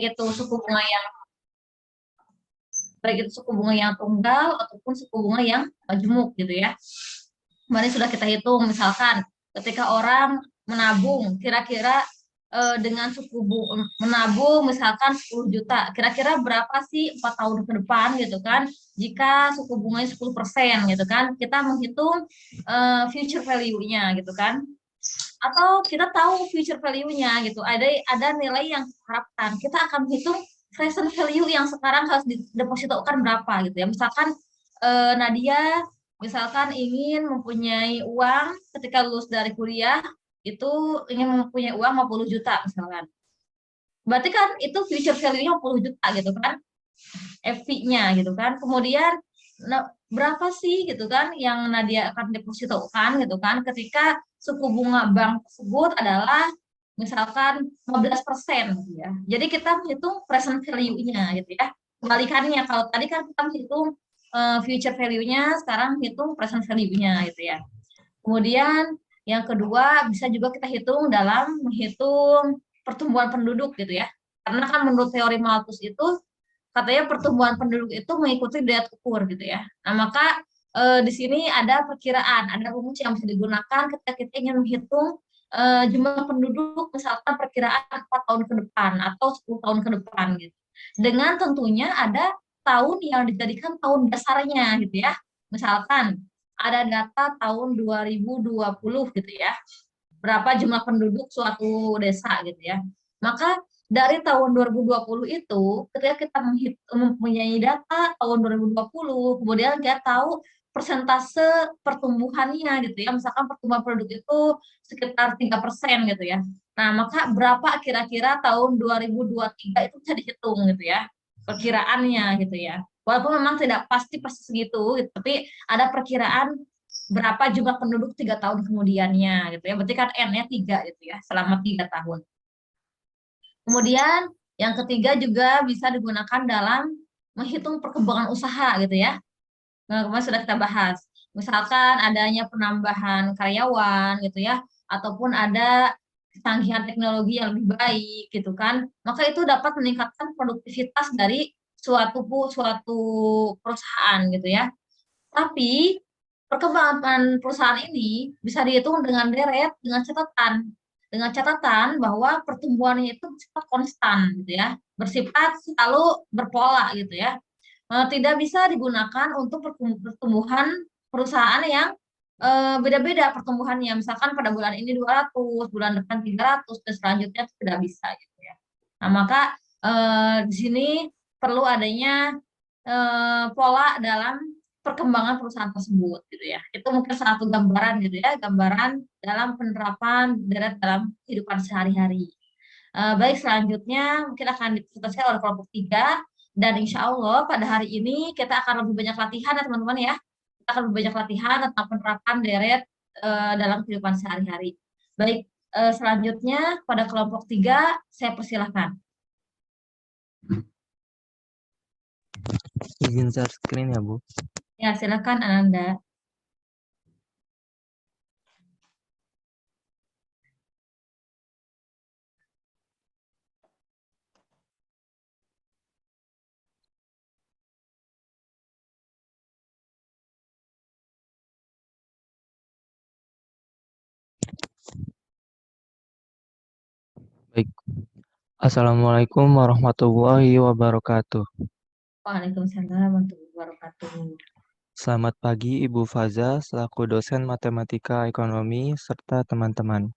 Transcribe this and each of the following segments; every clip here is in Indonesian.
itu suku bunga yang baik itu suku bunga yang tunggal ataupun suku bunga yang majemuk gitu ya. Kemarin sudah kita hitung, misalkan ketika orang menabung, kira-kira dengan suku bunga menabung misalkan 10 juta, kira-kira berapa sih 4 tahun ke depan gitu kan? Jika suku bunganya 10% gitu kan, kita menghitung future value-nya gitu kan? Atau kita tahu future value-nya gitu, ada nilai yang harapkan, kita akan hitung present value yang sekarang harus didepositokan berapa gitu ya. Misalkan Nadia misalkan ingin mempunyai uang ketika lulus dari kuliah itu ingin mempunyai uang 50 juta misalkan. Berarti kan itu future value-nya 50 juta gitu kan. FV-nya gitu kan. Kemudian berapa sih gitu kan yang Nadia akan depositokan gitu kan ketika suku bunga bank tersebut adalah misalkan 15% gitu ya. Jadi kita menghitung present value-nya gitu ya. Kebalikannya kalau tadi kan kita menghitung future value-nya, sekarang hitung present value-nya gitu ya. Kemudian yang kedua bisa juga kita hitung dalam menghitung pertumbuhan penduduk gitu ya. Karena kan menurut teori Malthus itu katanya pertumbuhan penduduk itu mengikuti daya ukur gitu ya. Nah, maka di sini ada perkiraan, ada rumus yang bisa digunakan ketika kita ingin menghitung jumlah penduduk misalkan perkiraan 4 tahun ke depan atau 10 tahun ke depan gitu. Dengan tentunya ada tahun yang dijadikan tahun dasarnya gitu ya. Misalkan ada data tahun 2020 gitu ya. Berapa jumlah penduduk suatu desa gitu ya. Maka dari tahun 2020 itu, ketika kita mempunyai data tahun 2020, kemudian kita tahu persentase pertumbuhannya gitu ya, misalkan pertumbuhan penduduk itu sekitar 3% gitu ya. Nah, maka berapa kira-kira tahun 2023 itu bisa dihitung gitu ya, perkiraannya gitu ya. Walaupun memang tidak pasti segitu, gitu, tapi ada perkiraan berapa jumlah penduduk 3 tahun kemudiannya gitu ya. Berarti kan N-nya 3 gitu ya, selama 3 tahun. Kemudian yang ketiga juga bisa digunakan dalam menghitung perkembangan usaha gitu ya. Nah, kemarin sudah kita bahas. Misalkan adanya penambahan karyawan gitu ya, ataupun ada kecanggihan teknologi yang lebih baik gitu kan, maka itu dapat meningkatkan produktivitas dari suatu perusahaan gitu ya. Tapi perkembangan perusahaan ini bisa dihitung dengan deret dengan catatan bahwa pertumbuhannya itu bersifat konstan gitu ya, bersifat selalu berpola gitu ya. Tidak bisa digunakan untuk pertumbuhan perusahaan yang beda-beda pertumbuhannya. Misalkan pada bulan ini 200, bulan depan 300 dan selanjutnya tidak bisa gitu ya. Nah, maka di sini perlu adanya pola dalam perkembangan perusahaan tersebut gitu ya. Itu mungkin satu gambaran gitu ya, gambaran dalam penerapan deret dalam kehidupan sehari-hari. Baik, selanjutnya mungkin akan dipresentasikan oleh kelompok 3 dan insya Allah pada hari ini kita akan lebih banyak latihan ya teman-teman ya. Kita akan lebih banyak latihan tentang penerapan deret dalam kehidupan sehari-hari. Baik, selanjutnya pada kelompok 3 saya persilahkan. Izin share screen ya, Bu. Ya, silakan Ananda. Baik. Assalamualaikum warahmatullahi wabarakatuh. Waalaikumsalam warahmatullahi wabarakatuh. Selamat pagi Ibu Faza selaku dosen matematika ekonomi serta teman-teman.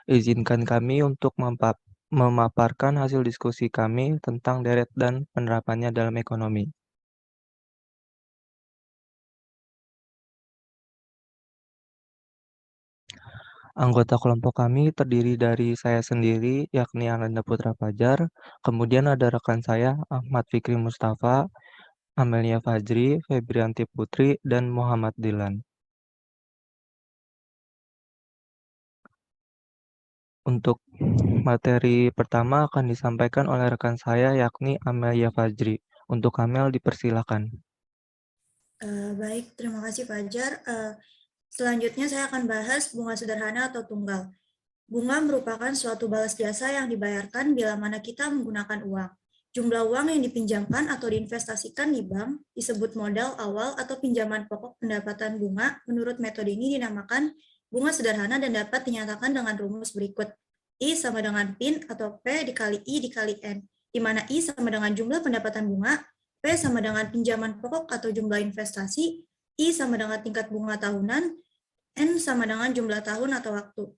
Izinkan kami untuk memaparkan hasil diskusi kami tentang deret dan penerapannya dalam ekonomi. Anggota kelompok kami terdiri dari saya sendiri, yakni Ananda Putra Fajar, kemudian ada rekan saya, Ahmad Fikri Mustafa, Amelia Fajri, Febrianti Putri, dan Muhammad Dilan. Untuk materi pertama akan disampaikan oleh rekan saya, yakni Amelia Fajri. Untuk Amel, dipersilakan. Baik, terima kasih Fajar. Selanjutnya saya akan bahas bunga sederhana atau tunggal. Bunga merupakan suatu balas jasa yang dibayarkan bila mana kita menggunakan uang. Jumlah uang yang dipinjamkan atau diinvestasikan di bank disebut modal awal atau pinjaman pokok pendapatan bunga. Menurut metode ini dinamakan bunga sederhana dan dapat dinyatakan dengan rumus berikut. I sama dengan PIN atau P dikali I dikali N, di mana I sama dengan jumlah pendapatan bunga, P sama dengan pinjaman pokok atau jumlah investasi, I sama dengan tingkat bunga tahunan, N sama dengan jumlah tahun atau waktu.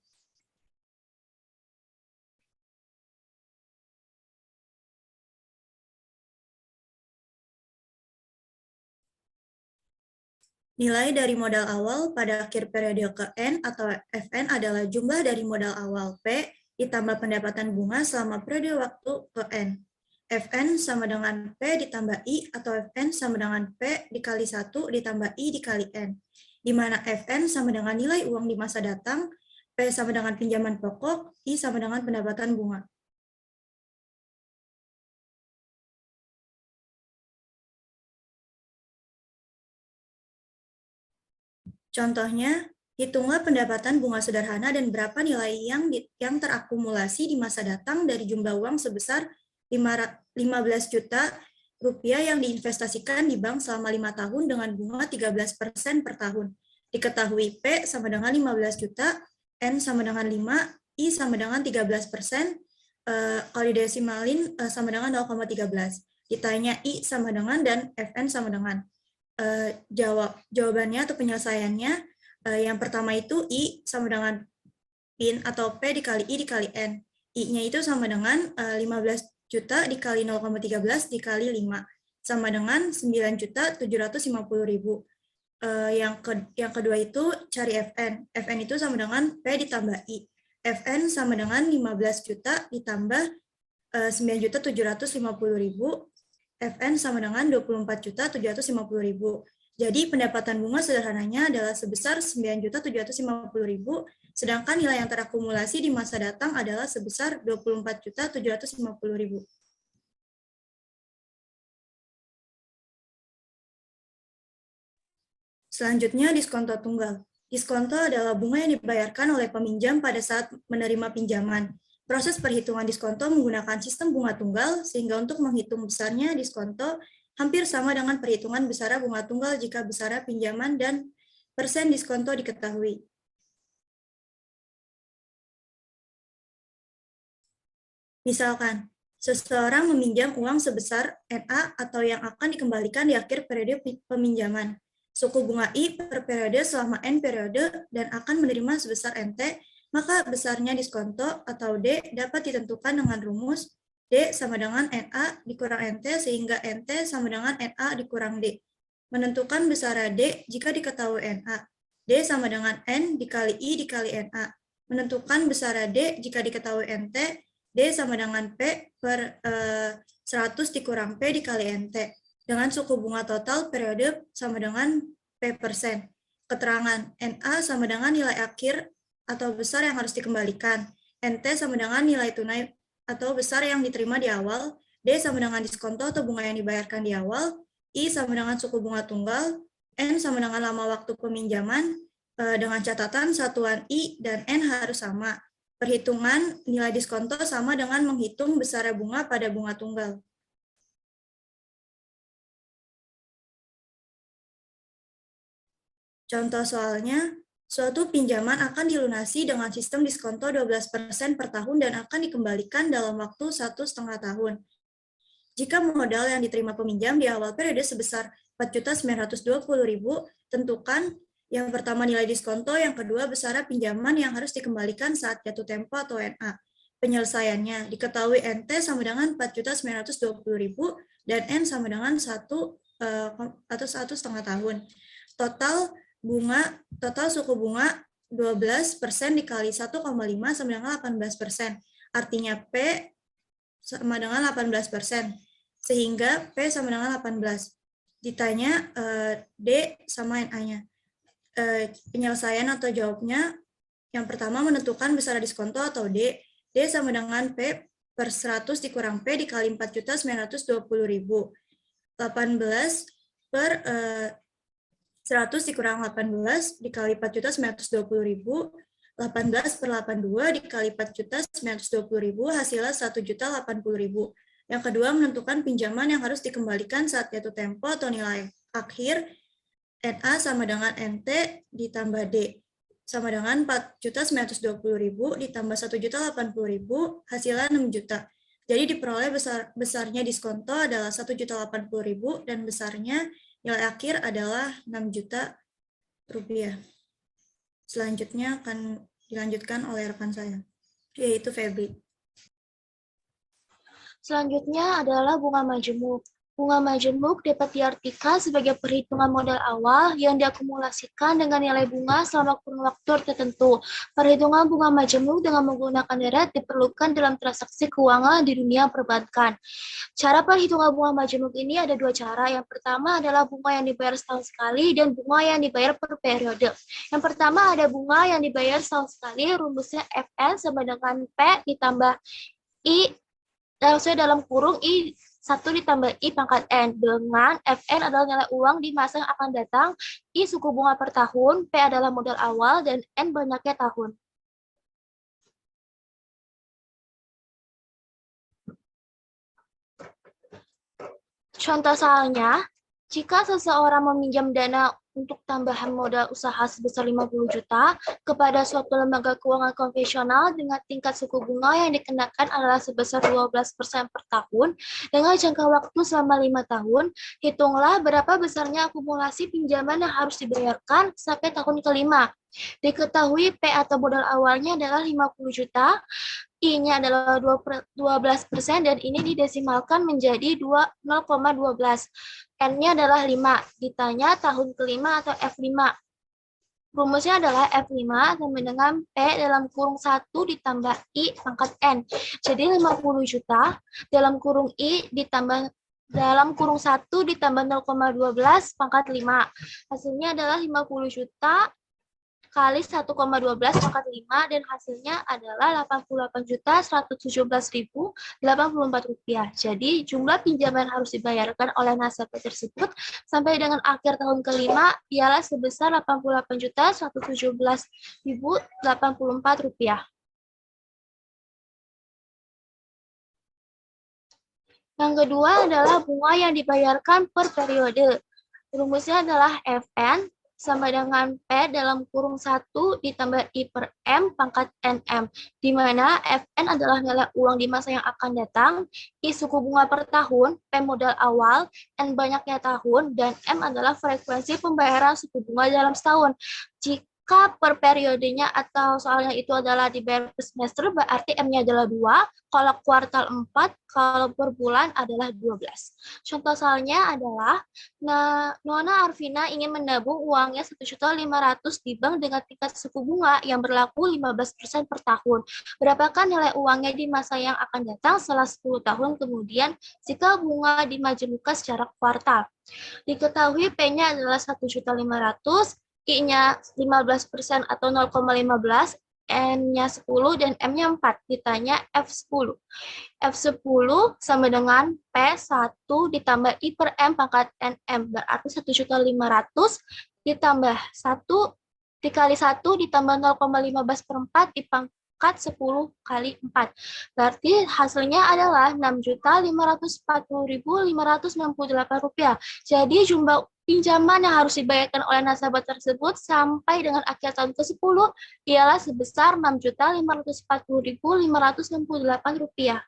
Nilai dari modal awal pada akhir periode ke N atau Fn adalah jumlah dari modal awal P ditambah pendapatan bunga selama periode waktu ke N. Fn sama dengan P ditambah I atau Fn sama dengan P dikali 1 ditambah I dikali N, di mana Fn sama dengan nilai uang di masa datang, P sama dengan pinjaman pokok, I sama dengan pendapatan bunga. Contohnya, hitunglah pendapatan bunga sederhana dan berapa nilai yang terakumulasi di masa datang dari jumlah uang sebesar 15 juta rupiah yang diinvestasikan di bank selama 5 tahun dengan bunga 13% per tahun. Diketahui P sama dengan 15 juta, N sama dengan 5, I sama dengan 13%, kalau didesimalin sama dengan 0,13. Ditanya I sama dengan dan Fn sama dengan. Jawabannya atau penyelesaiannya yang pertama itu I sama dengan PIN atau P dikali I dikali N. I-nya itu sama dengan 15 juta dikali 0,13 dikali 5 sama dengan 9.750.000. Yang kedua itu cari Fn. Fn itu sama dengan P ditambah I. Fn sama dengan 15 juta ditambah 9.750.000. Fn sama dengan 24.750.000. Jadi pendapatan bunga sederhananya adalah sebesar 9.750.000, sedangkan nilai yang terakumulasi di masa datang adalah sebesar 24.750.000. Selanjutnya, diskonto tunggal. Diskonto adalah bunga yang dibayarkan oleh peminjam pada saat menerima pinjaman. Proses perhitungan diskonto menggunakan sistem bunga tunggal, sehingga untuk menghitung besarnya diskonto hampir sama dengan perhitungan besar bunga tunggal jika besar pinjaman dan persen diskonto diketahui. Misalkan, seseorang meminjam uang sebesar NA atau yang akan dikembalikan di akhir periode peminjaman. Suku bunga I per periode selama N periode dan akan menerima sebesar NT, maka besarnya diskonto atau D dapat ditentukan dengan rumus D sama dengan NA dikurang NT sehingga NT sama dengan NA dikurang D. Menentukan besar D jika diketahui NA. D sama dengan N dikali I dikali NA. Menentukan besar D jika diketahui NT. D sama dengan P per 100 dikurang P dikali NT. Dengan suku bunga total periode sama dengan P persen. Keterangan NA sama dengan nilai akhir atau besar yang harus dikembalikan. NT sama dengan nilai tunai atau besar yang diterima di awal. D sama dengan diskonto atau bunga yang dibayarkan di awal. I sama dengan suku bunga tunggal. N sama dengan lama waktu peminjaman. Dengan catatan satuan I dan N harus sama. Perhitungan nilai diskonto sama dengan menghitung besar bunga pada bunga tunggal. Contoh soalnya, suatu pinjaman akan dilunasi dengan sistem diskonto 12% per tahun dan akan dikembalikan dalam waktu 1,5 tahun. Jika modal yang diterima peminjam di awal periode sebesar 4.920.000, tentukan yang pertama nilai diskonto, yang kedua besar pinjaman yang harus dikembalikan saat jatuh tempo atau NA. Penyelesaiannya diketahui NT sama dengan 4.920.000 dan N sama dengan 1 atau 1,5 tahun. Total suku bunga 12% dikali 1,5 sama dengan 18%. Artinya P sama dengan 18%. Sehingga P sama dengan 18. Ditanya D sama NA-nya. Penyelesaian atau jawabnya, yang pertama menentukan besar diskonto atau D. D sama dengan P per 100 dikurang P dikali 4.920.000. 18 per 100 dikurang 18 dikali 4.920.000. 18/82 dikali 4.920.000 hasilnya 1.080.000. Yang kedua, menentukan pinjaman yang harus dikembalikan saat jatuh tempo atau nilai akhir NA sama dengan NT ditambah D sama dengan 4.920.000 ditambah 1.080.000 hasilnya 6 juta. Jadi diperoleh besarnya diskonto adalah 1.080.000 dan besarnya nilai akhir adalah 6 juta rupiah. Selanjutnya akan dilanjutkan oleh rekan saya, yaitu Febri. Selanjutnya adalah bunga majemuk. Bunga majemuk dapat diartikan sebagai perhitungan modal awal yang diakumulasikan dengan nilai bunga selama kurun waktu tertentu. Perhitungan bunga majemuk dengan menggunakan deret diperlukan dalam transaksi keuangan di dunia perbankan. Cara perhitungan bunga majemuk ini ada dua cara. Yang pertama adalah bunga yang dibayar setahun sekali dan bunga yang dibayar per periode. Yang pertama ada bunga yang dibayar setahun sekali, rumusnya Fn sama dengan P ditambah I dalam kurung I1 ditambah I pangkat N, dengan Fn adalah nilai uang di masa yang akan datang, I suku bunga per tahun, P adalah modal awal, dan N banyaknya tahun. Contoh soalnya, jika seseorang meminjam dana untuk tambahan modal usaha sebesar 50 juta kepada suatu lembaga keuangan konvensional dengan tingkat suku bunga yang dikenakan adalah sebesar 12% per tahun dengan jangka waktu selama 5 tahun, hitunglah berapa besarnya akumulasi pinjaman yang harus dibayarkan sampai tahun kelima. Diketahui P atau modal awalnya adalah 50 juta, I-nya adalah 12% dan ini didesimalkan menjadi 0,12. N-nya adalah 5. Ditanya tahun kelima atau F5. Rumusnya adalah F5 sama dengan P dalam kurung 1 ditambah I pangkat N. Jadi 50 juta dalam kurung I ditambah dalam kurung 1 ditambah 0,12 pangkat 5. Hasilnya adalah 50 juta kali 1,12 pangkat 5 dan hasilnya adalah 88.117.084 rupiah. Jadi jumlah pinjaman harus dibayarkan oleh nasabah tersebut sampai dengan akhir tahun kelima ialah sebesar 88.117.084 rupiah. Yang kedua adalah bunga yang dibayarkan per periode. Rumusnya adalah Fn sama dengan P dalam kurung 1 ditambah I per M pangkat NM, di mana Fn adalah nilai uang di masa yang akan datang, I suku bunga per tahun, P modal awal, N banyaknya tahun, dan M adalah frekuensi pembayaran suku bunga dalam setahun. Jika per periodenya atau soalnya itu adalah dibayar per semester, berarti M-nya adalah 2, kalau kuartal 4, kalau per bulan adalah 12. Contoh soalnya adalah, Nona Arvina ingin menabung uangnya 1.500.000 di bank dengan tingkat suku bunga yang berlaku 15% per tahun. Berapakah nilai uangnya di masa yang akan datang setelah 10 tahun kemudian jika bunga dimajemukkan secara kuartal? Diketahui P-nya adalah 1.500.000, I-nya 15% atau 0,15, N-nya 10, dan M-nya 4. Ditanya F10. F10 sama dengan P1 ditambah I per M pangkat NM. Berarti 1.500.000 ditambah 1 dikali 1 ditambah 0,15 per 4 dipangkat 10 kali 4. Berarti hasilnya adalah 6.540.568 rupiah. Jadi jumlah pinjaman yang harus dibayarkan oleh nasabah tersebut sampai dengan akhir tahun ke-10 ialah sebesar 6.540.568 rupiah.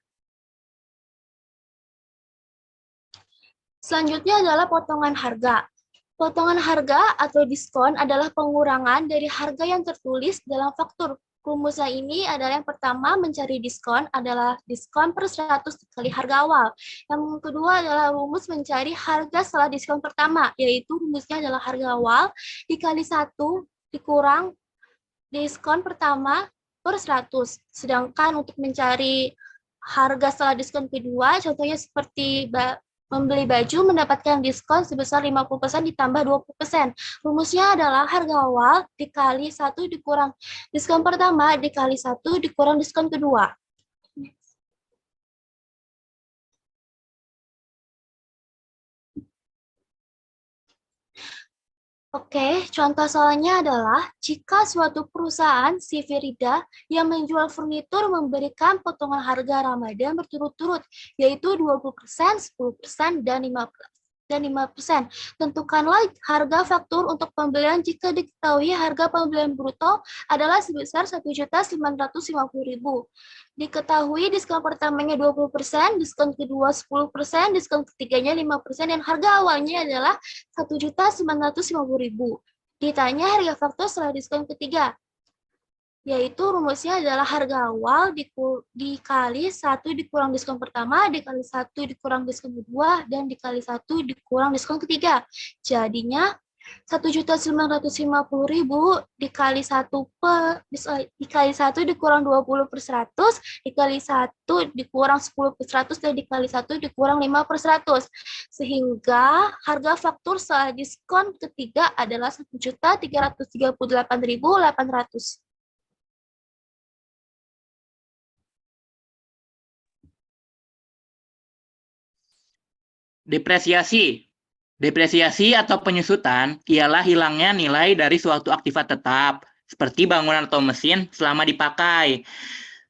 Selanjutnya adalah potongan harga. Potongan harga atau diskon adalah pengurangan dari harga yang tertulis dalam faktur. Rumusnya ini adalah yang pertama, mencari diskon adalah diskon per 100 kali harga awal. Yang kedua adalah rumus mencari harga setelah diskon pertama, yaitu rumusnya adalah harga awal dikali 1 dikurang diskon pertama per 100. Sedangkan untuk mencari harga setelah diskon kedua, contohnya seperti membeli baju mendapatkan diskon sebesar 50% ditambah 20%. Rumusnya adalah harga awal dikali 1 dikurang diskon pertama dikali 1 dikurang diskon kedua. Oke, contoh soalnya adalah jika suatu perusahaan si Firida yang menjual furnitur memberikan potongan harga Ramadan berturut-turut, yaitu 20%, 10%, dan 5%. Tentukanlah harga faktur untuk pembelian jika diketahui harga pembelian bruto adalah sebesar Rp1.950.000. Diketahui diskon pertamanya 20%, diskon kedua 10%, diskon ketiganya 5%, dan harga awalnya adalah Rp1.950.000. Ditanya harga faktur setelah diskon ketiga, yaitu rumusnya adalah harga awal dikali 1 dikurang diskon pertama, dikali 1 dikurang diskon kedua, dan dikali 1 dikurang diskon ketiga. Jadinya Rp1.950.000 dikali 1 dikurang 20/100, dikali 1 dikurang 10/100, dan dikali 1 dikurang 5/100. Sehingga harga faktur setelah diskon ketiga adalah Rp1.338.800. Depresiasi. Depresiasi atau penyusutan ialah hilangnya nilai dari suatu aktiva tetap, seperti bangunan atau mesin selama dipakai.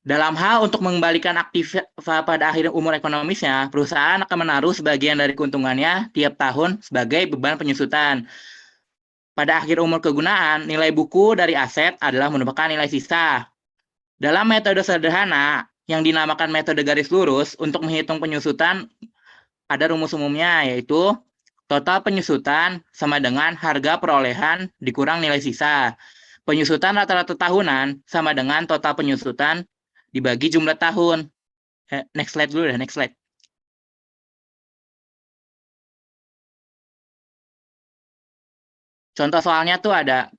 Dalam hal untuk mengembalikan aktiva pada akhir umur ekonomisnya, perusahaan akan menaruh sebagian dari keuntungannya tiap tahun sebagai beban penyusutan. Pada akhir umur kegunaan, nilai buku dari aset adalah merupakan nilai sisa. Dalam metode sederhana yang dinamakan metode garis lurus, untuk menghitung penyusutan ada rumus umumnya, yaitu total penyusutan sama dengan harga perolehan dikurang nilai sisa. Penyusutan rata-rata tahunan sama dengan total penyusutan dibagi jumlah tahun. Next slide dulu deh, next slide. Contoh soalnya tuh ada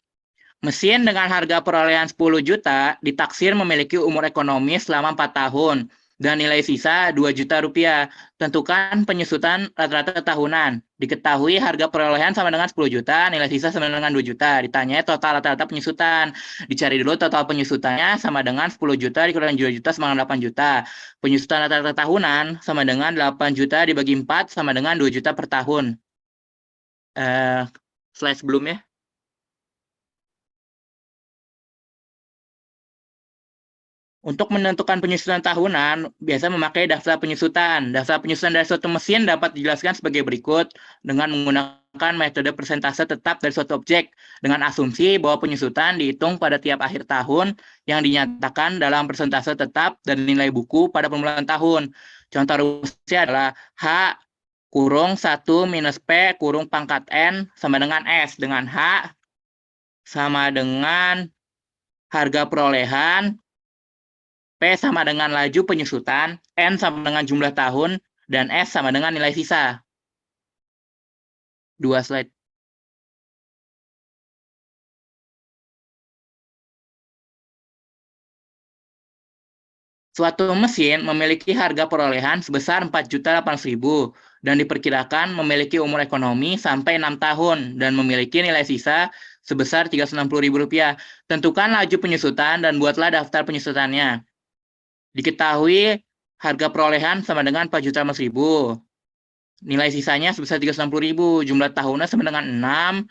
mesin dengan harga perolehan 10 juta ditaksir memiliki umur ekonomis selama 4 tahun dan nilai sisa 2 juta rupiah. Tentukan penyusutan rata-rata tahunan. Diketahui harga perolehan sama dengan 10 juta, nilai sisa sama dengan 2 juta. Ditanya total rata-rata penyusutan. Dicari dulu total penyusutannya sama dengan 10 juta dikurangi 2 juta sama dengan 8 juta. Penyusutan rata-rata tahunan sama dengan 8 juta dibagi 4 sama dengan 2 juta per tahun. Slide sebelumnya. Untuk menentukan penyusutan tahunan, biasa memakai daftar penyusutan. Daftar penyusutan dari suatu mesin dapat dijelaskan sebagai berikut dengan menggunakan metode persentase tetap dari suatu objek dengan asumsi bahwa penyusutan dihitung pada tiap akhir tahun yang dinyatakan dalam persentase tetap dan nilai buku pada permulaan tahun. Contoh rumusnya adalah H kurung 1 minus P kurung pangkat N sama dengan S, dengan H sama dengan harga perolehan, P sama dengan laju penyusutan, N sama dengan jumlah tahun, dan S sama dengan nilai sisa. 2 slide. Suatu mesin memiliki harga perolehan sebesar Rp4.800.000 dan diperkirakan memiliki umur ekonomi sampai 6 tahun dan memiliki nilai sisa sebesar Rp360.000. Tentukan laju penyusutan dan buatlah daftar penyusutannya. Diketahui harga perolehan sama dengan Rp4.800.000. Nilai sisanya sebesar Rp360.000. Jumlah tahunnya sama dengan 6.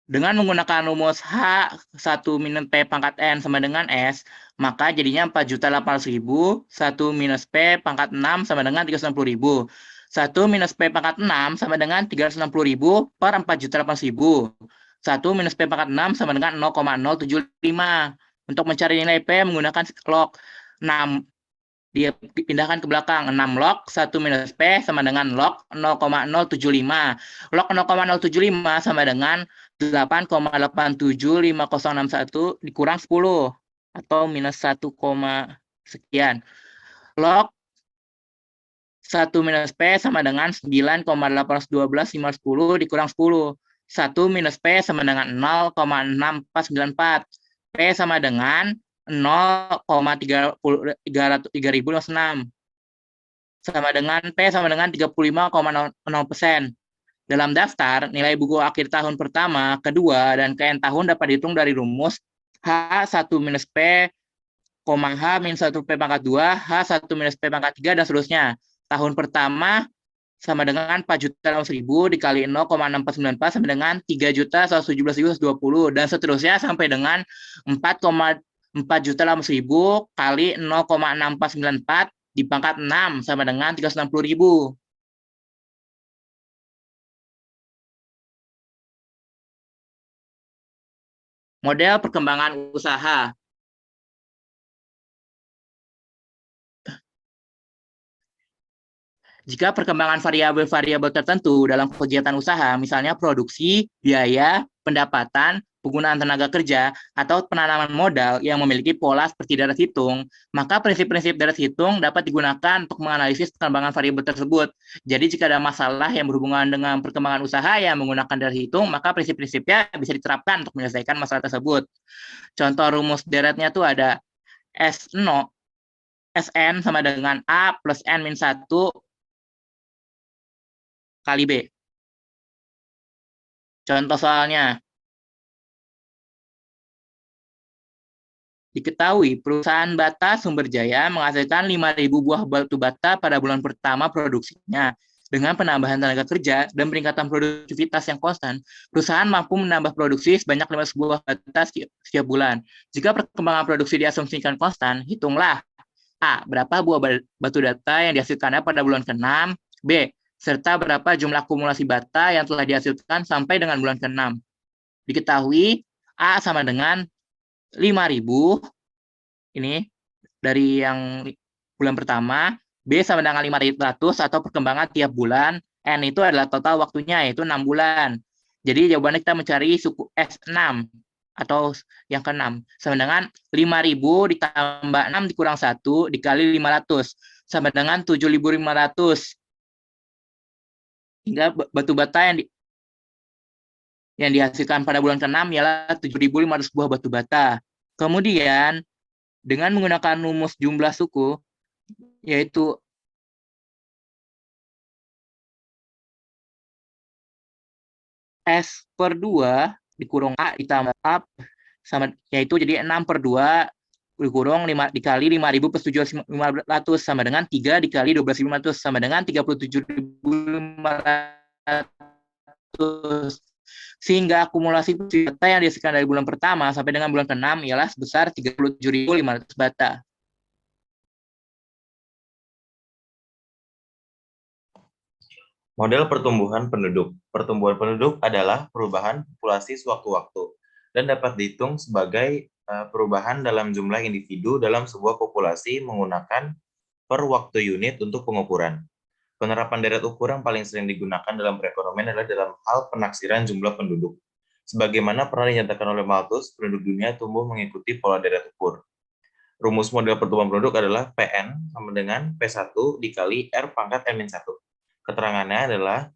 Dengan menggunakan rumus H1 minus P pangkat N sama dengan S, maka jadinya Rp4.800.000. 1 minus P pangkat 6 sama dengan Rp360.000. 1 minus P pangkat 6 sama dengan Rp360.000 per Rp4.800.000. 1 minus P pangkat 6 sama dengan 0,075. Untuk mencari nilai P menggunakan log 6. Dia pindahkan ke belakang. 6 log 1 minus P sama dengan log 0,075. Log 0,075 sama dengan 8,875061 dikurang 10 atau minus 1, sekian. Log 1 minus P sama dengan 9,812,510 dikurang 10. 1 minus P sama dengan 0,6494. P sama dengan 0,3006 sama dengan P sama dengan 35,0%. Dalam daftar, nilai buku akhir tahun pertama, kedua, dan ke N tahun dapat dihitung dari rumus H1 minus P, H minus 1 P pangkat 2, H1 minus P pangkat 3, dan seterusnya. Tahun pertama sama dengan 4.600.000 dikali 0,6494 sama dengan 3.117.120 dan seterusnya sampai dengan 4.4.800.000 kali 0,6494 dipangkat 6 sama dengan 360.000. Model perkembangan usaha. Jika perkembangan variabel-variabel tertentu dalam kegiatan usaha, misalnya produksi, biaya, pendapatan, penggunaan tenaga kerja, atau penanaman modal yang memiliki pola seperti deret hitung, maka prinsip-prinsip deret hitung dapat digunakan untuk menganalisis perkembangan variabel tersebut. Jadi jika ada masalah yang berhubungan dengan perkembangan usaha yang menggunakan deret hitung, maka prinsip-prinsipnya bisa diterapkan untuk menyelesaikan masalah tersebut. Contoh rumus deretnya itu ada S0, Sn sama dengan A plus N min 1 kali B. Contoh soalnya. Diketahui perusahaan bata Sumber Jaya menghasilkan 5.000 buah batu bata pada bulan pertama produksinya. Dengan penambahan tenaga kerja dan peningkatan produktivitas yang konstan, perusahaan mampu menambah produksi sebanyak 5 buah bata setiap bulan. Jika perkembangan produksi diasumsikan konstan, hitunglah A. Berapa buah batu bata yang dihasilkannya pada bulan ke-6, B. Serta berapa jumlah akumulasi bata yang telah dihasilkan sampai dengan bulan ke-6. Diketahui A sama dengan 5.000, ini dari yang bulan pertama, B sama dengan 500 atau perkembangan tiap bulan, N itu adalah total waktunya, yaitu 6 bulan. Jadi jawabannya kita mencari suku S6 atau yang ke-6, sama dengan 5.000 ditambah 6 dikurang 1 dikali 500, sama dengan 7.500. Hingga batu bata yang dihasilkan pada bulan ke-6 ialah 7.500 buah batu bata. Kemudian, dengan menggunakan rumus jumlah suku, yaitu S/2 dikurung A ditambah A, sama, yaitu jadi 6/2 dikurung 5 dikali 5.000 plus 7.500 sama dengan 3 dikali 12.500 sama dengan 37.500. Sehingga akumulasi bata yang dihasilkan dari bulan pertama sampai dengan bulan ke-6 ialah sebesar 37.500 bata. Model pertumbuhan penduduk. Pertumbuhan penduduk adalah perubahan populasi sewaktu-waktu dan dapat dihitung sebagai perubahan dalam jumlah individu dalam sebuah populasi menggunakan per waktu unit untuk pengukuran. Penerapan deret ukur yang paling sering digunakan dalam perekonomian adalah dalam hal penaksiran jumlah penduduk. Sebagaimana pernah dinyatakan oleh Malthus, penduduk dunia tumbuh mengikuti pola deret ukur. Rumus model pertumbuhan penduduk adalah PN sama dengan P1 dikali R pangkat N-1. Keterangannya adalah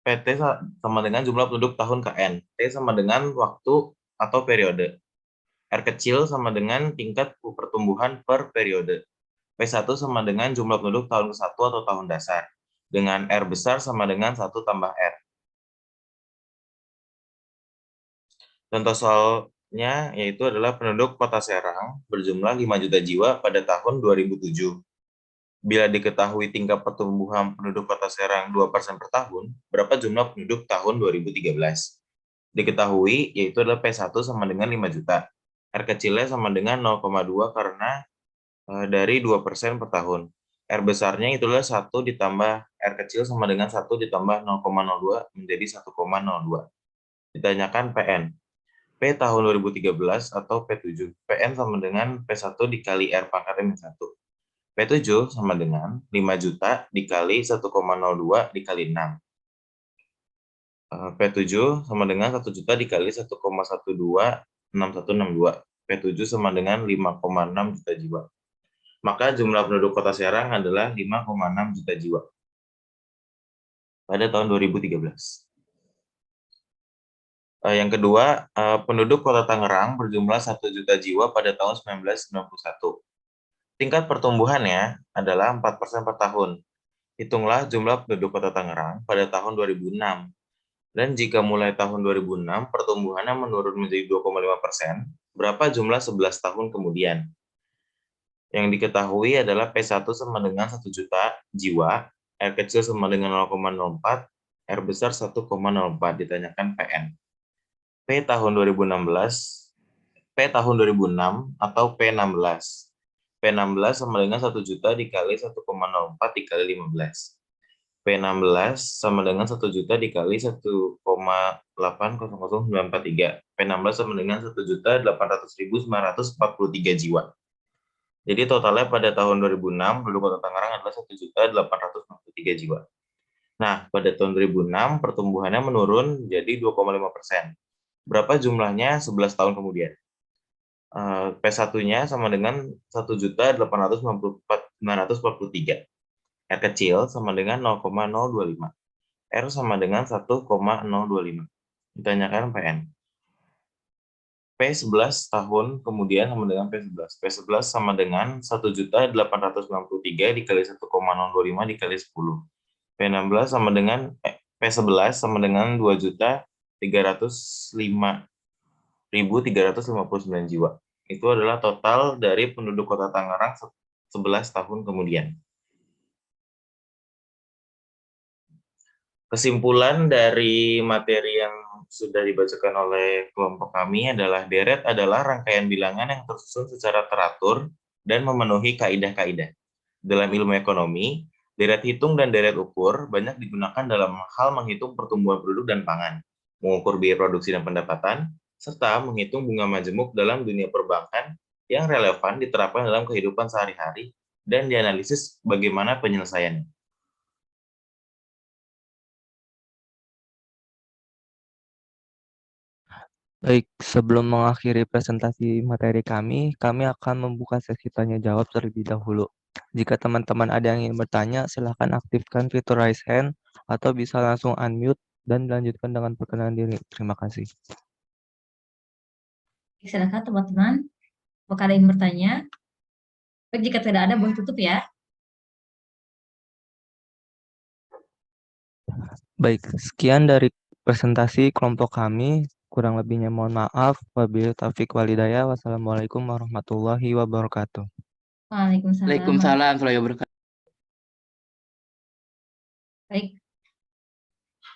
PT sama dengan jumlah penduduk tahun KN, T sama dengan waktu atau periode, R kecil sama dengan tingkat pertumbuhan per periode, P1 sama dengan jumlah penduduk tahun ke-1 atau tahun dasar, dengan R besar sama dengan 1 tambah R. Contoh soalnya yaitu adalah penduduk Kota Serang berjumlah 5 juta jiwa pada tahun 2007. Bila diketahui tingkat pertumbuhan penduduk Kota Serang 2% per tahun, berapa jumlah penduduk tahun 2013? Diketahui yaitu adalah P1 sama dengan 5 juta. R kecilnya sama dengan 0,2 karena dari 2% per tahun. R besarnya itulah 1 ditambah R kecil sama dengan 1 ditambah 0,02 menjadi 1,02. Ditanyakan PN. P tahun 2013 atau P7. PN sama dengan P1 dikali R pangkat N-1. P7 sama dengan 5 juta dikali 1,02 dikali 6. P7 sama dengan 1 juta dikali 1,126162. P7 sama dengan 5,6 juta jiwa. Maka jumlah penduduk Kota Serang adalah 5,6 juta jiwa pada tahun 2013. Yang kedua, penduduk Kota Tangerang berjumlah 1 juta jiwa pada tahun 1991. Tingkat pertumbuhannya adalah 4% per tahun. Hitunglah jumlah penduduk Kota Tangerang pada tahun 2006. Dan jika mulai tahun 2006 pertumbuhannya menurun menjadi 2,5%, berapa jumlah 11 tahun kemudian? Yang diketahui adalah P1 sama dengan 1 juta jiwa, R kecil sama dengan 0,04, R besar 1,04, ditanyakan PN. P tahun 2016, P tahun 2006 atau P16. P16 sama dengan 1 juta dikali 1,04 dikali 15. P16 sama dengan 1 juta dikali 1,800943. P16 sama dengan 1.800.943 jiwa. Jadi totalnya pada tahun 2006, penduduk Kota Tangerang adalah 1.843 jiwa. Nah, pada tahun 2006, pertumbuhannya menurun jadi 2,5%. Berapa jumlahnya 11 tahun kemudian? P1-nya sama dengan 1.894.943. R kecil sama dengan 0,025. R sama dengan 1,025. Ditanyakan PN. P11 tahun kemudian sama dengan P11. P11 sama dengan 1.893 dikali 1,025 dikali 10. P16 sama dengan P11 sama dengan 2.305.359 jiwa. Itu adalah total dari penduduk Kota Tangerang 11 tahun kemudian. Kesimpulan dari materi yang sudah dibacakan oleh kelompok kami adalah deret adalah rangkaian bilangan yang tersusun secara teratur dan memenuhi kaidah-kaidah. Dalam ilmu ekonomi, deret hitung dan deret ukur banyak digunakan dalam hal menghitung pertumbuhan penduduk dan pangan, mengukur biaya produksi dan pendapatan, serta menghitung bunga majemuk dalam dunia perbankan yang relevan diterapkan dalam kehidupan sehari-hari dan dianalisis bagaimana penyelesaiannya. Baik, sebelum mengakhiri presentasi materi kami akan membuka sesi tanya jawab terlebih dahulu. Jika teman-teman ada yang ingin bertanya, silahkan aktifkan fitur raise hand atau bisa langsung unmute dan dilanjutkan dengan perkenalan diri. Terima kasih. Silakan teman-teman, apakah ada yang bertanya? Baik, jika tidak ada, boleh tutup ya. Baik, sekian dari presentasi kelompok kami. Kurang lebihnya mohon maaf. Wabillahi taufiq walhidayah. Wassalamualaikum warahmatullahi wabarakatuh. Waalaikumsalam. Waalaikumsalam warahmatullahi wabarakatuh. Baik.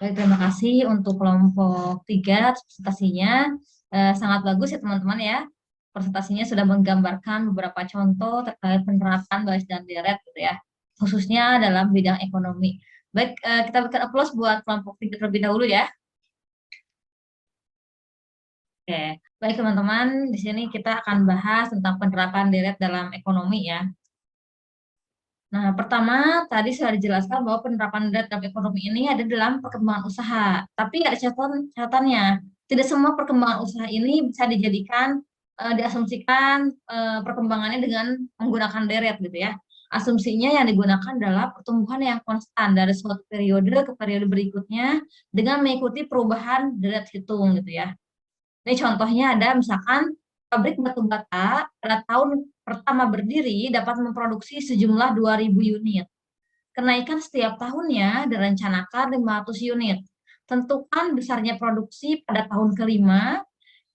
Baik, terima kasih untuk kelompok 3 presentasinya. Sangat bagus ya teman-teman ya. Presentasinya sudah menggambarkan beberapa contoh terkait penerapan baris dan deret gitu ya. Khususnya dalam bidang ekonomi. Baik, kita berikan aplaus buat kelompok 3 terlebih dahulu ya. Oke, baik teman-teman, di sini kita akan bahas tentang penerapan deret dalam ekonomi ya. Nah, pertama tadi sudah dijelaskan bahwa penerapan deret dalam ekonomi ini ada dalam perkembangan usaha. Tapi ada catatannya, tidak semua perkembangan usaha ini bisa dijadikan, diasumsikan perkembangannya dengan menggunakan deret gitu ya. Asumsinya yang digunakan adalah pertumbuhan yang konstan dari suatu periode ke periode berikutnya dengan mengikuti perubahan deret hitung gitu ya. Ini contohnya ada misalkan pabrik batu bata pada tahun pertama berdiri dapat memproduksi sejumlah 2.000 unit. Kenaikan setiap tahunnya direncanakan 500 unit. Tentukan besarnya produksi pada tahun kelima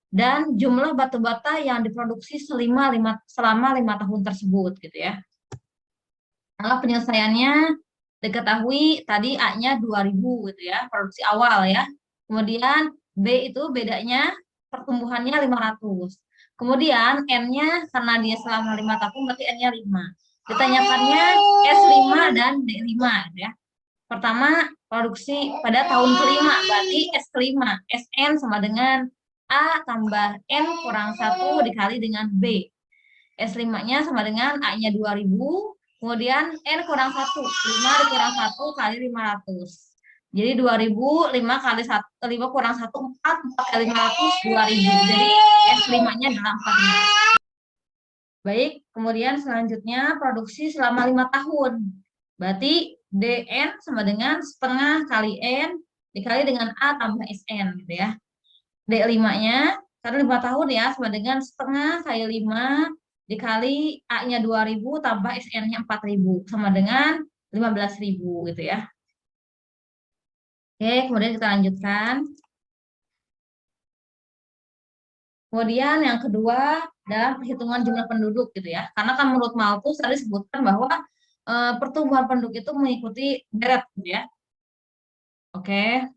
dan jumlah batu bata yang diproduksi selama 5 tahun tersebut gitu ya. Nah, penyelesaiannya diketahui tadi A-nya 2.000 gitu ya, produksi awal ya. Kemudian B itu bedanya pertumbuhannya 500. Kemudian N-nya karena dia selama 5 tahun berarti N-nya 5. Ditanyakannya S5 dan D5 ya. Pertama produksi pada tahun kelima berarti S kelima. SN sama dengan A tambah N kurang 1 dikali dengan B. S5-nya sama dengan A-nya 2.000. Kemudian N kurang 1. 5 dikurang 1 kali 500. Jadi 2.000, 5 kali 1, 5 kurang 1, 4, 4 kali 500, 2.000. Jadi S5-nya adalah 4.000. Baik, kemudian selanjutnya produksi selama 5 tahun. Berarti DN sama dengan setengah kali N dikali dengan A tambah SN gitu ya. D5-nya, karena 5 tahun ya, sama dengan setengah kali 5 dikali A-nya 2.000 tambah SN-nya 4.000 sama dengan 15.000 gitu ya. Oke, kemudian kita lanjutkan. Kemudian yang kedua, dalam perhitungan jumlah penduduk gitu ya. Karena kan menurut Malthus tadi disebutkan bahwa pertumbuhan penduduk itu mengikuti deret gitu ya. Oke.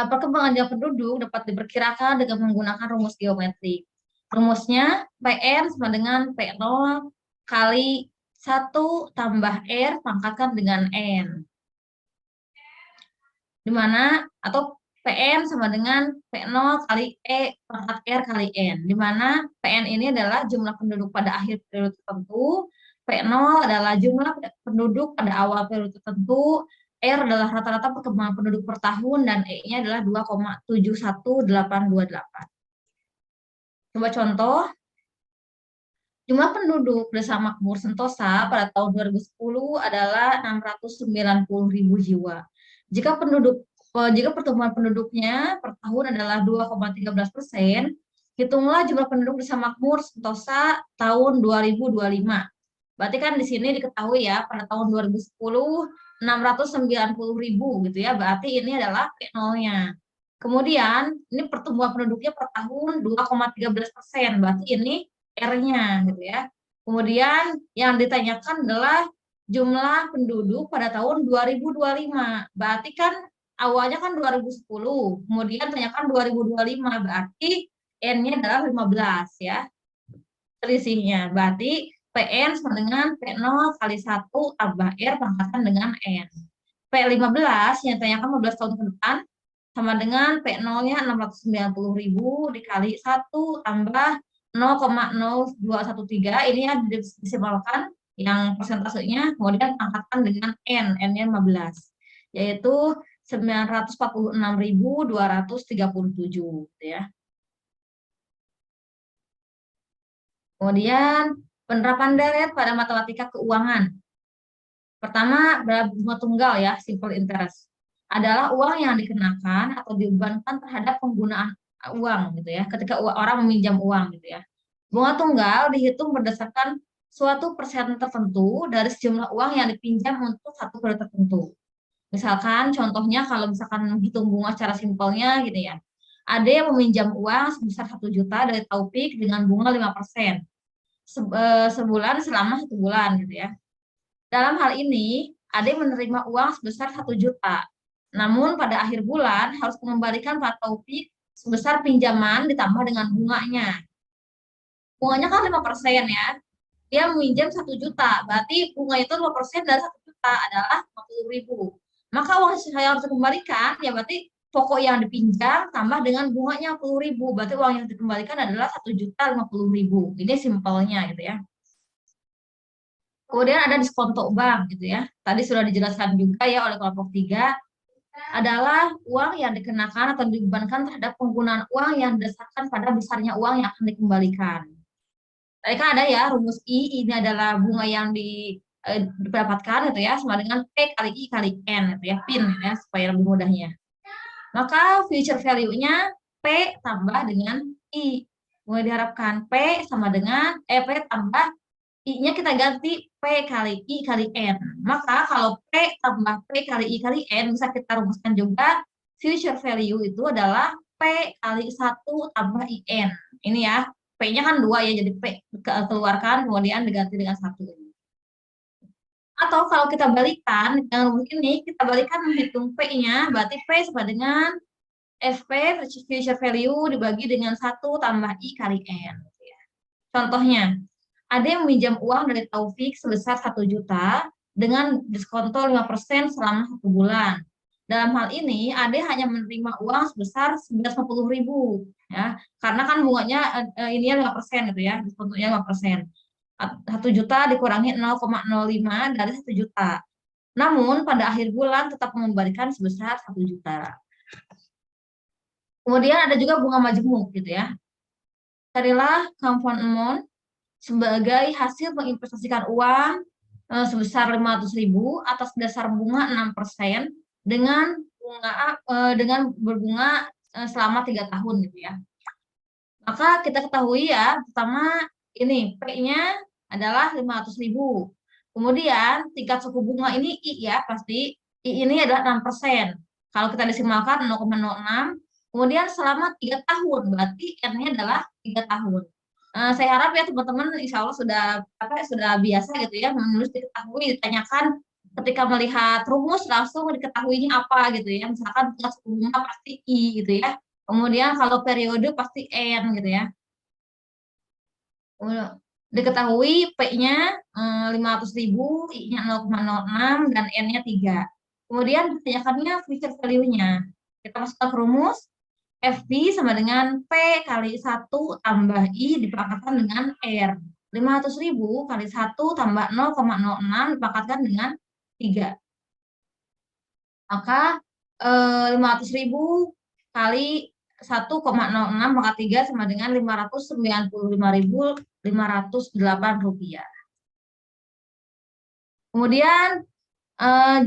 Perkembangan jumlah penduduk dapat diperkirakan dengan menggunakan rumus geometrik. Rumusnya PN sama dengan P0 kali 1 tambah R pangkatkan dengan N. Di mana atau PN sama dengan P0 kali E pangkat R kali N. Di mana PN ini adalah jumlah penduduk pada akhir periode tertentu, P0 adalah jumlah penduduk pada awal periode tertentu, R adalah rata-rata perkembangan penduduk per tahun, dan E-nya adalah 2,71828. Coba contoh, jumlah penduduk Desa Makmur Sentosa pada tahun 2010 adalah 690.000 jiwa. Jika pertumbuhan penduduknya per tahun adalah 2,13%, hitunglah jumlah penduduk Desa Makmur Sentosa tahun 2025. Berarti kan di sini diketahui ya, pada tahun 2010 690.000 gitu ya, berarti ini adalah P0-nya. Kemudian ini pertumbuhan penduduknya per tahun 2,13%, berarti ini R-nya gitu ya. Kemudian yang ditanyakan adalah jumlah penduduk pada tahun 2025. Berarti kan awalnya kan 2010, kemudian tanyakan 2025, berarti N-nya adalah 15 ya. Selisihnya berarti PN sama dengan P0 kali 1 tambah R pangkatan dengan N. P15 yang tanyakan 15 tahun ke depan sama dengan P0-nya 690.000 dikali 1 tambah 0,0213, ini yang disimpulkan yang persentasenya, kemudian pangkatan dengan N, N-nya 15, yaitu 946.237 ya. Kemudian penerapan deret pada matematika keuangan. Pertama, bunga tunggal ya, simple interest. Adalah uang yang dikenakan atau dibebankan terhadap penggunaan uang gitu ya, ketika orang meminjam uang gitu ya. Bunga tunggal dihitung berdasarkan suatu persen tertentu dari sejumlah uang yang dipinjam untuk satu periode tertentu. Misalkan contohnya kalau misalkan menghitung bunga secara simpelnya gitu ya. Ada yang meminjam uang sebesar 1 juta dari Taufik dengan bunga 5%. Sebulan selama 1 bulan gitu ya. Dalam hal ini, Ade menerima uang sebesar 1 juta. Namun pada akhir bulan harus mengembalikan Pak Taufik sebesar pinjaman ditambah dengan bunganya. Bunganya kan 5% ya. Dia meminjam 1 juta, berarti bunga itu 5% dari 1 juta adalah 50.000. Maka uang yang harus dikembalikan ya berarti pokok yang dipinjam tambah dengan bunganya 10.000, berarti uang yang dikembalikan adalah 1.050.000. Ini simpelnya gitu ya. Kemudian ada diskonto bank gitu ya. Tadi sudah dijelaskan juga ya oleh kelompok 3, adalah uang yang dikenakan atau dibebankan terhadap penggunaan uang yang didasarkan pada besarnya uang yang akan dikembalikan. Tadi kan ada ya rumus I, ini adalah bunga yang didapatkan gitu ya, sama dengan P kali I kali N gitu ya, PIN ya, supaya lebih mudahnya. Maka future value-nya P tambah dengan I. Mulai diharapkan P sama dengan P tambah I-nya kita ganti P kali I kali N. Maka kalau P tambah P kali I kali N bisa kita rumuskan juga future value itu adalah P kali 1 tambah IN. Ini ya, P-nya kan 2 ya, jadi P keluarkan kemudian diganti dengan 1. Atau kalau kita balikan, yang rumus ini kita balikan menghitung P-nya, berarti P sama dengan FP, future value, dibagi dengan 1 tambah I kali N. Contohnya, ada yang meminjam uang dari Taufik sebesar 1 juta dengan diskonto 5% selama 1 bulan. Dalam hal ini, Ade hanya menerima uang sebesar 950.000 ya, karena kan bunganya ini 5% gitu ya, diskontonya 5%. 1 juta dikurangi 0,05 dari 1 juta. Namun pada akhir bulan tetap mengembalikan sebesar 1 juta. Kemudian ada juga bunga majemuk gitu ya. Carilah compound amount sebagai hasil menginvestasikan uang sebesar 500.000 atas dasar bunga 6% dengan berbunga selama 3 tahun gitu ya. Maka kita ketahui ya, pertama ini P-nya adalah 500.000. Kemudian tingkat suku bunga ini I ya, pasti I ini adalah 6%. Kalau kita desimalkan 0,06, Kemudian selama 3 tahun, berarti N-nya adalah 3 tahun. Saya harap ya teman-teman insya Allah sudah biasa gitu ya menulis diketahui, ditanyakan ketika melihat rumus langsung diketahuinya apa gitu ya. Misalkan untuk suku bunga pasti I gitu ya. Kemudian kalau periode pasti N gitu ya. Diketahui P-nya 500.000, I-nya 0,06 dan N-nya 3. Kemudian ditanyakannya future value-nya. Kita masukkan ke rumus. FB sama dengan P kali 1 tambah I dipangkatkan dengan R. 500.000 kali 1 tambah 0,06 dipangkatkan dengan 3. Maka 500.000 kali 1,06 pangkat 3 sama dengan 595.508 rupiah. Kemudian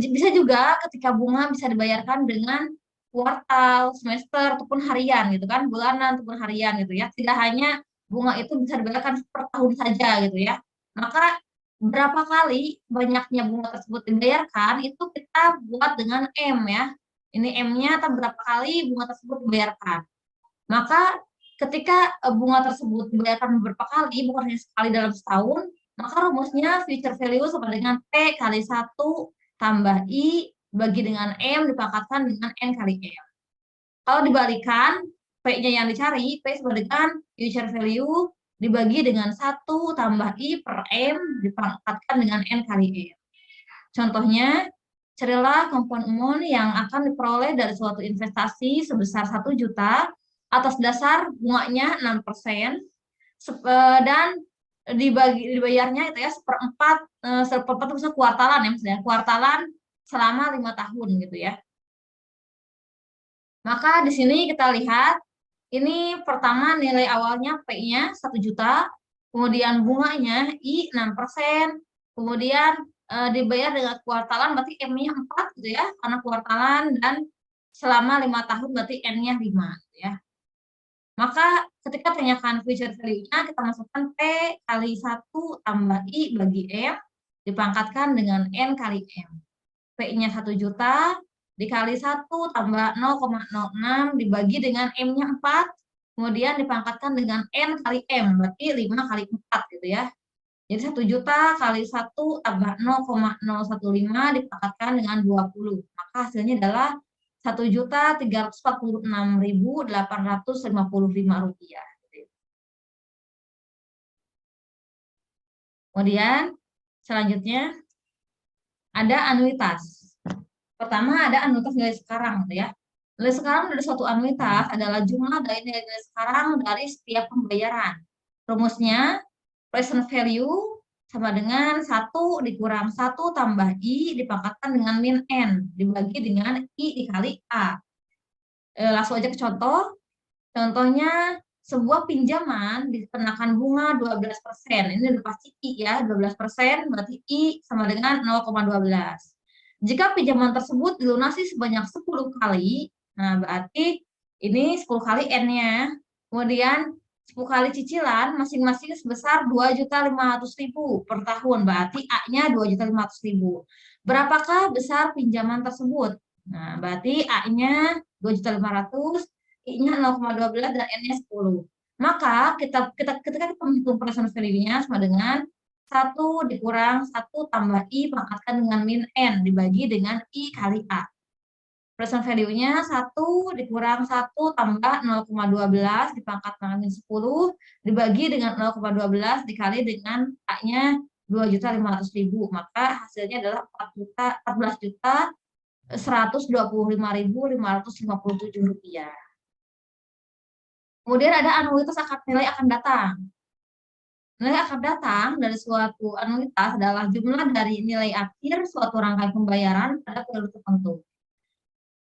bisa juga ketika bunga bisa dibayarkan dengan kuartal, semester, ataupun harian gitu kan, bulanan ataupun harian gitu ya. Tidak hanya bunga itu bisa dibayarkan per tahun saja gitu ya. Maka berapa kali banyaknya bunga tersebut dibayarkan itu kita buat dengan M ya. Ini M-nya atau berapa kali bunga tersebut dibayarkan. Maka ketika bunga tersebut dibayarkan beberapa kali, bukan hanya sekali dalam setahun, maka rumusnya future value sama dengan P kali 1 tambah I bagi dengan M dipangkatkan dengan N kali M. Kalau dibalikan, P-nya yang dicari, P sama dengan future value dibagi dengan 1 tambah I per M dipangkatkan dengan N kali M. Contohnya, carilah komponen umum yang akan diperoleh dari suatu investasi sebesar 1 juta atas dasar bunganya 6% dan dibayarnya itu ya seperempat itu bisa kuartalan ya misalnya kuartalan selama 5 tahun gitu ya. Maka di sini kita lihat ini pertama nilai awalnya P-nya 1 juta, kemudian bunganya I 6%, kemudian dibayar dengan kuartalan berarti M-nya 4 gitu ya, karena kuartalan dan selama 5 tahun berarti N-nya 5 gitu ya. Maka ketika tanyakan future value-nya kita masukkan P kali 1 tambah I bagi M dipangkatkan dengan N kali M. P-nya 1 juta dikali 1 tambah 0,06 dibagi dengan M-nya 4, kemudian dipangkatkan dengan N kali M, berarti 5 kali 4 gitu ya. Jadi 1 juta kali 1 tambah 0,015 dipangkatkan dengan 20. Maka hasilnya adalah 1.346.855 rupiah. Kemudian selanjutnya ada anuitas. Pertama ada anuitas nilai sekarang, gitu ya. Nilai sekarang dari suatu anuitas adalah jumlah dari nilai sekarang dari setiap pembayaran. Rumusnya present value sama dengan 1 dikurang 1 tambah I dipangkatkan dengan min N dibagi dengan I dikali A. Langsung aja ke contoh. Contohnya sebuah pinjaman dikenakan bunga 12%. Ini udah pasti I ya, 12%, berarti I sama dengan 0,12. Jika pinjaman tersebut dilunasi sebanyak 10 kali, nah berarti ini 10 kali N-nya. Kemudian 10 kali cicilan masing-masing sebesar 2.500.000 per tahun, berarti A-nya 2.500.000. Berapakah besar pinjaman tersebut? Nah, berarti A-nya 2.500.000, I-nya 0,12 dan N-nya 10. Maka ketika kita menghitung present value-nya sama dengan 1 dikurang 1 tambah I pangkatkan dengan min N dibagi dengan I kali A. Present value-nya 1 dikurang 1 tambah 0,12 dipangkatkan dengan 10 dibagi dengan 0,12 dikali dengan A-nya 2.500.000. Maka hasilnya adalah 14.125.557 rupiah. Kemudian ada anuitas akad nilai akan datang. Nilai akan datang dari suatu anuitas adalah jumlah dari nilai akhir suatu rangkaian pembayaran pada periode tertentu.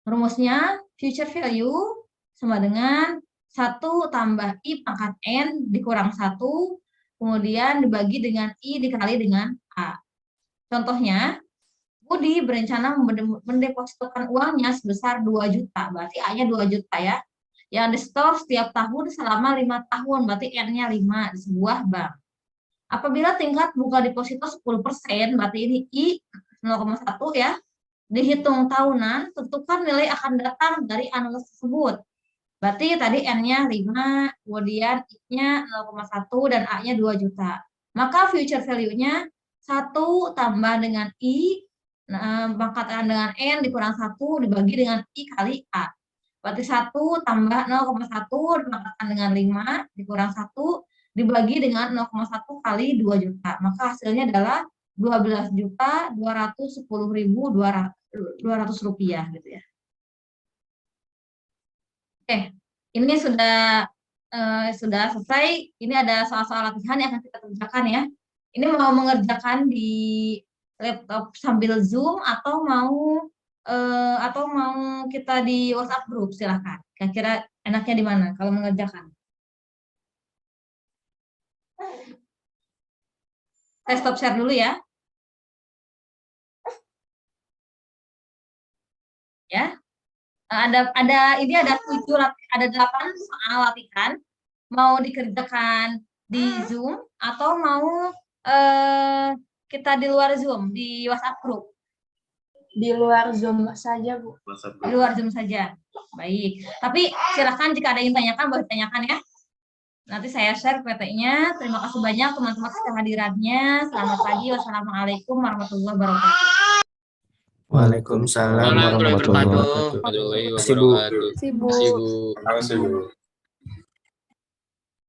Rumusnya future value sama dengan 1 tambah I pangkat N dikurang 1, kemudian dibagi dengan I dikali dengan A. Contohnya, Budi berencana mendepositokan uangnya sebesar 2 juta, berarti A-nya 2 juta ya. Yang disetor setiap tahun selama 5 tahun, berarti N-nya 5 di sebuah bank. Apabila tingkat bunga deposito 10%, berarti ini I 0,1 ya, dihitung tahunan, tentukan nilai akan datang dari anuitas tersebut. Berarti tadi N-nya 5, kemudian I-nya 0,1 dan A-nya 2 juta. Maka future value-nya 1 tambah dengan I, pangkatan dengan N dikurang 1 dibagi dengan I kali A. Berarti 1 tambah 0,1 dipangkatkan dengan 5 dikurang 1 dibagi dengan 0,1 kali 2 juta. Maka hasilnya adalah 12.210.200 rupiah gitu ya. Oke, ini sudah selesai. Ini ada soal-soal latihan yang akan kita kerjakan ya. Ini mau mengerjakan di laptop sambil Zoom atau mau kita di WhatsApp group, silahkan. Kira-kira enaknya di mana kalau mengerjakan? Saya stop share dulu ya. Ya. Ada 8 soal latihan, mau dikerjakan di Zoom atau mau kita di luar Zoom di WhatsApp group? Di luar Zoom saja, Bu. Di luar Zoom saja. Baik. Tapi silakan jika ada yang tanyakan boleh tanyakan ya. Nanti saya share PT-nya. Terima kasih banyak teman-teman atas kehadirannya. Selamat pagi. Wassalamualaikum warahmatullahi wabarakatuh. Waalaikumsalam warahmatullahi wabarakatuh. warahmatullahi Terima kasih, Bu. wabarakatuh. Si Bu. Terima kasih, Bu. Terima kasih, Bu.